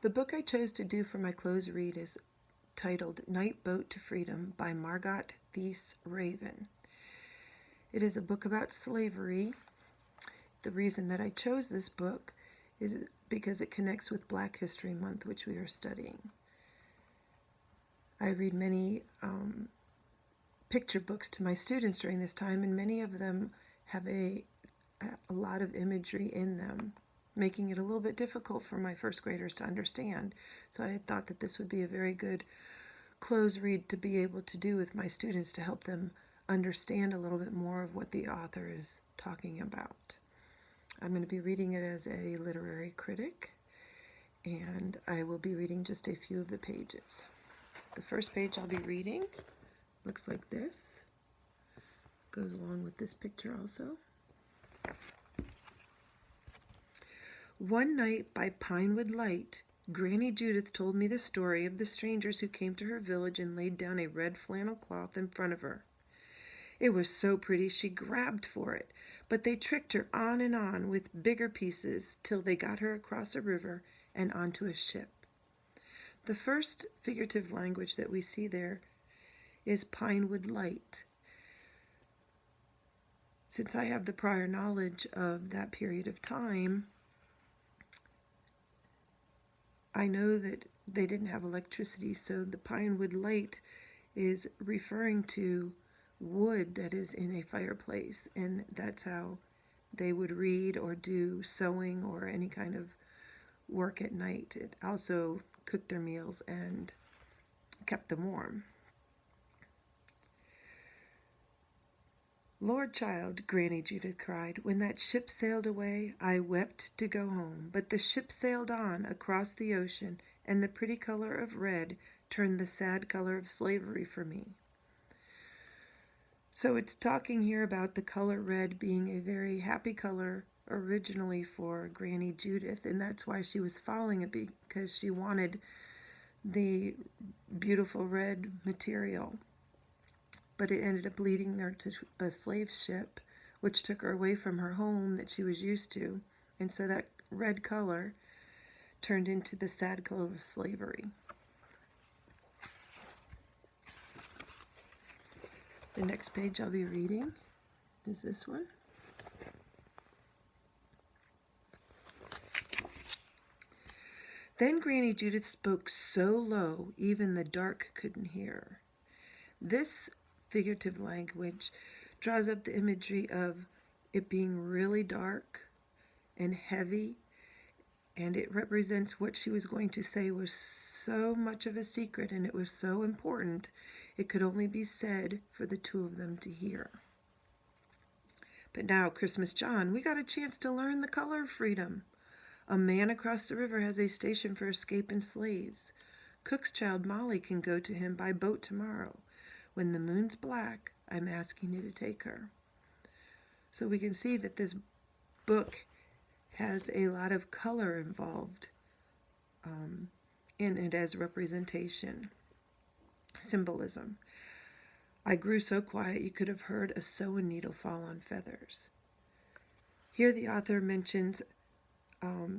The book I chose to do for my close read is titled Night Boat to Freedom by Margot Thies Raven. It is a book about slavery. The reason that I chose this book is because it connects with Black History Month, which we are studying. I read many picture books to my students during this time, and many of them have a lot of imagery in them, making it a little bit difficult for my first graders to understand. So I thought that this would be a very good close read to be able to do with my students to help them understand a little bit more of what the author is talking about. I'm going to be reading it as a literary critic, and I will be reading just a few of the pages. The first page I'll be reading looks like this. Goes along with this picture also. One night by Pinewood Light, Granny Judith told me the story of the strangers who came to her village and laid down a red flannel cloth in front of her. It was so pretty she grabbed for it, but they tricked her on and on with bigger pieces till they got her across a river and onto a ship. The first figurative language that we see there is Pinewood Light. Since I have the prior knowledge of that period of time, I know that they didn't have electricity, so the Pinewood Light is referring to wood that is in a fireplace, and that's how they would read or do sewing or any kind of work at night. It also cooked their meals and kept them warm. Lord child, Granny Judith cried, when that ship sailed away, I wept to go home. But the ship sailed on across the ocean, and the pretty color of red turned the sad color of slavery for me. So it's talking here about the color red being a very happy color originally for Granny Judith, and that's why she was following it, because she wanted the beautiful red material. But it ended up leading her to a slave ship, which took her away from her home that she was used to. And so that red color turned into the sad color of slavery. The next page I'll be reading is this one. Then Granny Judith spoke so low, even the dark couldn't hear. This figurative language draws up the imagery of it being really dark and heavy, and it represents what she was going to say was so much of a secret, and it was so important it could only be said for the two of them to hear. But now, Christmas John, we got a chance to learn the color of freedom. A man across the river has a station for escaping slaves. Cook's child Molly can go to him by boat tomorrow. When the moon's black, I'm asking you to take her. So we can see that this book has a lot of color involved in it as representation, symbolism. I grew so quiet you could have heard a sewing needle fall on feathers. Here the author mentions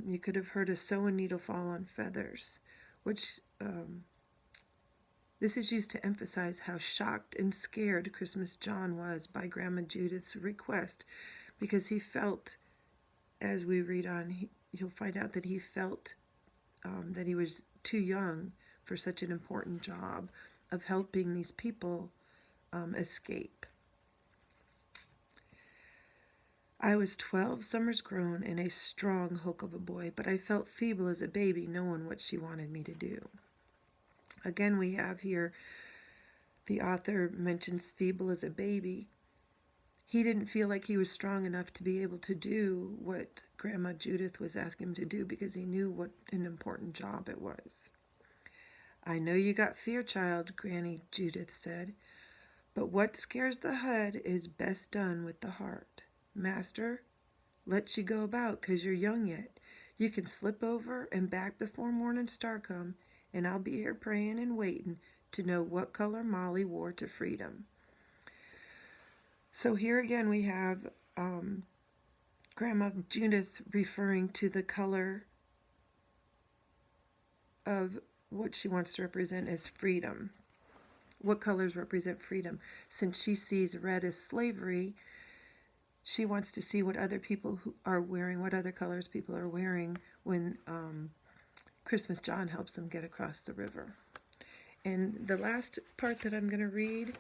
you could have heard a sewing needle fall on feathers, which this is used to emphasize how shocked and scared Christmas John was by Grandma Judith's request, because he felt, as we read on, you'll find out that he felt that he was too young for such an important job of helping these people escape. I was 12 summers grown and a strong hulk of a boy, but I felt feeble as a baby, knowing what she wanted me to do. Again, we have here, the author mentions feeble as a baby. He didn't feel like he was strong enough to be able to do what Grandma Judith was asking him to do, because he knew what an important job it was. I know you got fear, child, Granny Judith said, but what scares the head is best done with the heart. Master lets you go about 'cause you're young yet. You can slip over and back before morning star come, and I'll be here praying and waiting to know what color Molly wore to freedom. So here again we have Grandma Judith referring to the color of what she wants to represent as freedom. What colors represent freedom? Since she sees red as slavery, she wants to see what other people who are wearing, what other colors people are wearing when Christmas John helps them get across the river. And the last part that I'm going to read,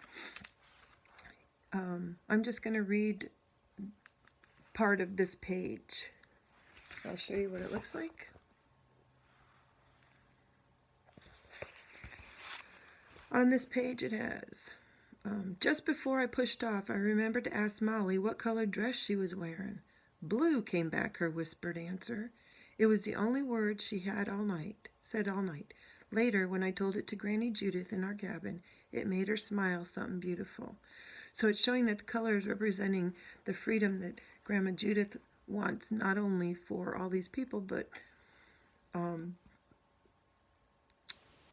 I'm just going to read part of this page. I'll show you what it looks like. On this page it has, just before I pushed off, I remembered to ask Molly what colored dress she was wearing. Blue, came back her whispered answer. It was the only word she had said all night. Later, when I told it to Granny Judith in our cabin, it made her smile something beautiful. So it's showing that the color is representing the freedom that Grandma Judith wants, not only for all these people, but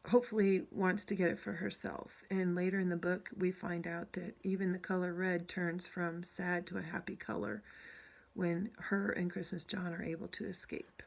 hopefully wants to get it for herself. And later in the book, we find out that even the color red turns from sad to a happy color when her and Christmas John are able to escape.